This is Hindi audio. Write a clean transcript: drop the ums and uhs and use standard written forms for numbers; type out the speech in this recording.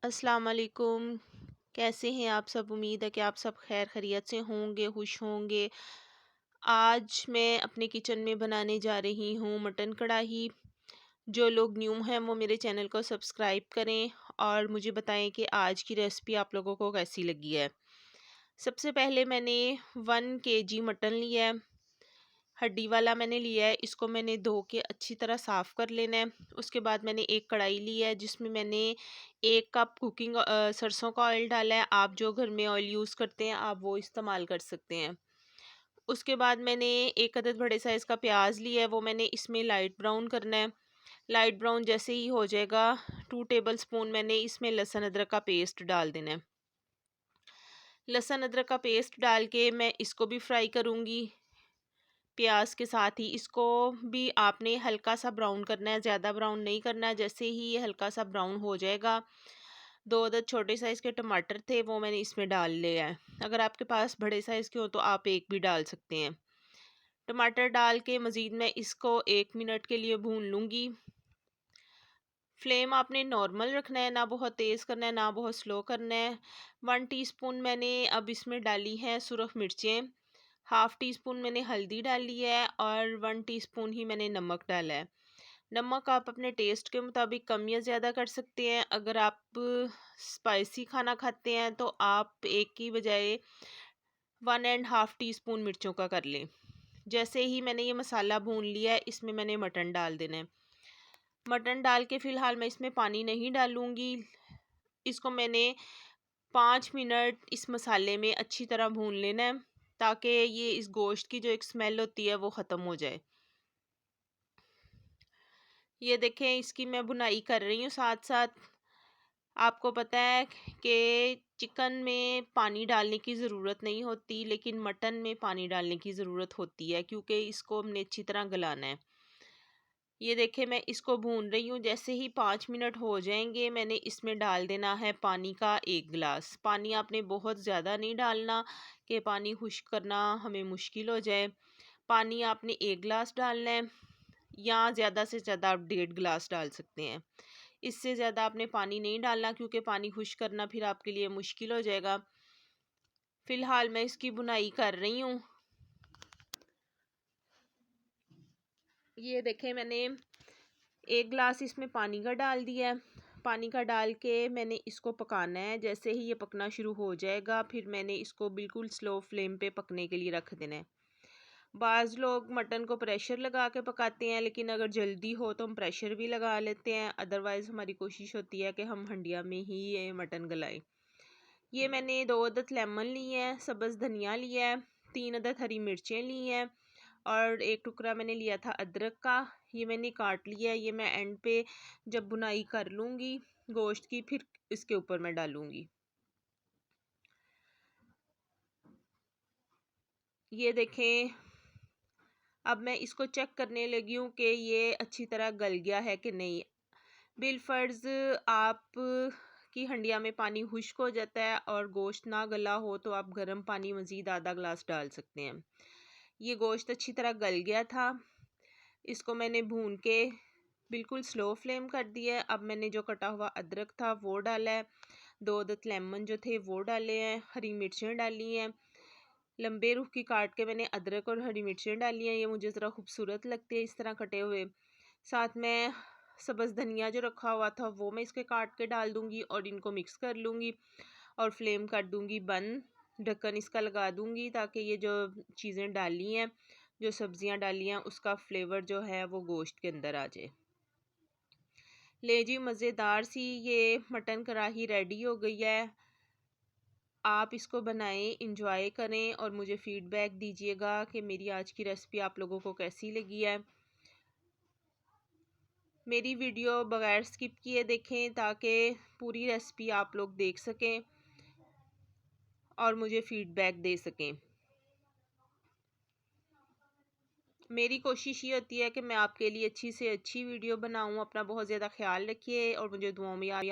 अस्सलाम वालेकुम। कैसे हैं आप सब? उम्मीद है कि आप सब खैर खैरियत से होंगे, खुश होंगे। आज मैं अपने किचन में बनाने जा रही हूँ मटन कढ़ाई। जो लोग न्यू हैं वो मेरे चैनल को सब्सक्राइब करें और मुझे बताएं कि आज की रेसिपी आप लोगों को कैसी लगी है। सबसे पहले मैंने 1 kg मटन लिया है। हड्डी वाला मैंने लिया है। इसको मैंने धो के अच्छी तरह साफ़ कर लेना है। उसके बाद मैंने एक कढ़ाई ली है जिसमें मैंने 1 कप कुकिंग सरसों का ऑयल डाला है। आप जो घर में ऑयल यूज़ करते हैं आप वो इस्तेमाल कर सकते हैं। उसके बाद मैंने एक अदद बड़े साइज़ का प्याज लिया है, वो मैंने इसमें लाइट ब्राउन करना है। लाइट ब्राउन जैसे ही हो जाएगा 2 टेबल स्पून मैंने इसमें लहसुन अदरक का पेस्ट डाल देना है। लहसुन अदरक का पेस्ट डाल के मैं इसको भी फ्राई करूँगी। प्याज के साथ ही इसको भी आपने हल्का सा ब्राउन करना है, ज़्यादा ब्राउन नहीं करना है। जैसे ही ये हल्का सा ब्राउन हो जाएगा, 2 अदद छोटे साइज़ के टमाटर थे वो मैंने इसमें डाल लिया है। अगर आपके पास बड़े साइज़ के हो तो आप एक भी डाल सकते हैं। टमाटर डाल के मज़ीद मैं इसको 1 मिनट के लिए भून लूँगी। फ्लेम आपने नॉर्मल रखना है, ना बहुत तेज़ करना है ना बहुत स्लो करना है। 1 टीस्पून मैंने अब इसमें डाली है सुरख मिर्चें। हाफ़ टी स्पून मैंने हल्दी डाली है और 1 टीस्पून ही मैंने नमक डाला है। नमक आप अपने टेस्ट के मुताबिक कम या ज़्यादा कर सकते हैं। अगर आप स्पाइसी खाना खाते हैं तो आप एक की बजाय 1.5 टीस्पून मिर्चों का कर लें। जैसे ही मैंने ये मसाला भून लिया है इसमें मैंने मटन डाल देना है। मटन डाल के फ़िलहाल मैं इसमें पानी नहीं डालूँगी। इसको मैंने 5 मिनट इस मसाले में अच्छी तरह भून लेना है ताकि ये इस गोश्त की जो एक स्मेल होती है वो ख़त्म हो जाए। ये देखें इसकी मैं भुनाई कर रही हूँ साथ साथ। आपको पता है कि चिकन में पानी डालने की ज़रूरत नहीं होती, लेकिन मटन में पानी डालने की ज़रूरत होती है क्योंकि इसको हमने अच्छी तरह गलाना है। ये देखें मैं इसको भून रही हूँ। जैसे ही 5 मिनट हो जाएंगे मैंने इसमें डाल देना है पानी का 1 गिलास। पानी आपने बहुत ज़्यादा नहीं डालना कि पानी खुश्क करना हमें मुश्किल हो जाए। पानी आपने 1 गिलास डालना है या ज़्यादा से ज़्यादा आप 1.5 गिलास डाल सकते हैं। इससे ज़्यादा आपने पानी नहीं डालना क्योंकि पानी खुश्क करना फिर आपके लिए मुश्किल हो जाएगा। फ़िलहाल मैं इसकी भुनाई कर रही हूँ। ये देखें मैंने 1 गिलास इसमें पानी का डाल दिया है। पानी का डाल के मैंने इसको पकाना है। जैसे ही ये पकना शुरू हो जाएगा फिर मैंने इसको बिल्कुल स्लो फ्लेम पे पकने के लिए रख देना है। बाज़ लोग मटन को प्रेशर लगा के पकाते हैं, लेकिन अगर जल्दी हो तो हम प्रेशर भी लगा लेते हैं। अदरवाइज़ हमारी कोशिश होती है कि हम हंडिया में ही ये मटन गलाएं। ये मैंने 2 अदद लेमन लिए हैं, सब्ज़ धनिया लिया है, 3 अदद हरी मिर्चें ली हैं और एक टुकड़ा मैंने लिया था अदरक का। ये मैंने काट लिया है। ये मैं एंड पे जब बुनाई कर लूँगी गोश्त की फिर इसके ऊपर मैं डालूँगी। ये देखें अब मैं इसको चेक करने लगी हूँ कि ये अच्छी तरह गल गया है कि नहीं। बिलफ़र्ज़ आप की हंडिया में पानी खुश्क हो जाता है और गोश्त ना गला हो तो आप गर्म पानी मज़ीद आधा गिलास डाल सकते हैं। ये गोश्त अच्छी तरह गल गया था। इसको मैंने भून के बिल्कुल स्लो फ्लेम कर दिया है। अब मैंने जो कटा हुआ अदरक था वो डाला है, 2 अदद लेमन जो थे वो डाले हैं, हरी मिर्चें डाली हैं। लंबे रुख की काट के मैंने अदरक और हरी मिर्चें डाली हैं। ये मुझे ज़रा खूबसूरत लगती है इस तरह कटे हुए। साथ में सब्ज़ धनिया जो रखा हुआ था वो मैं इसके काट के डाल दूँगी और इनको मिक्स कर लूँगी और फ्लेम कर दूँगी बंद। ढक्कन इसका लगा दूँगी ताकि ये जो चीज़ें डाली हैं, जो सब्ज़ियाँ डाली हैं उसका फ्लेवर जो है वो गोश्त के अंदर आ जाए। ले जी मज़ेदार सी ये मटन कढ़ाई रेडी हो गई है। आप इसको बनाएं, इंजॉय करें और मुझे फ़ीडबैक दीजिएगा कि मेरी आज की रेसिपी आप लोगों को कैसी लगी है। मेरी वीडियो बगैर स्किप किए देखें ताकि पूरी रेसिपी आप लोग देख सकें और मुझे फ़ीडबैक दे सकें। मेरी कोशिश ये होती है कि मैं आपके लिए अच्छी से अच्छी वीडियो बनाऊं। अपना बहुत ज़्यादा ख्याल रखिए और मुझे दुआओं में याद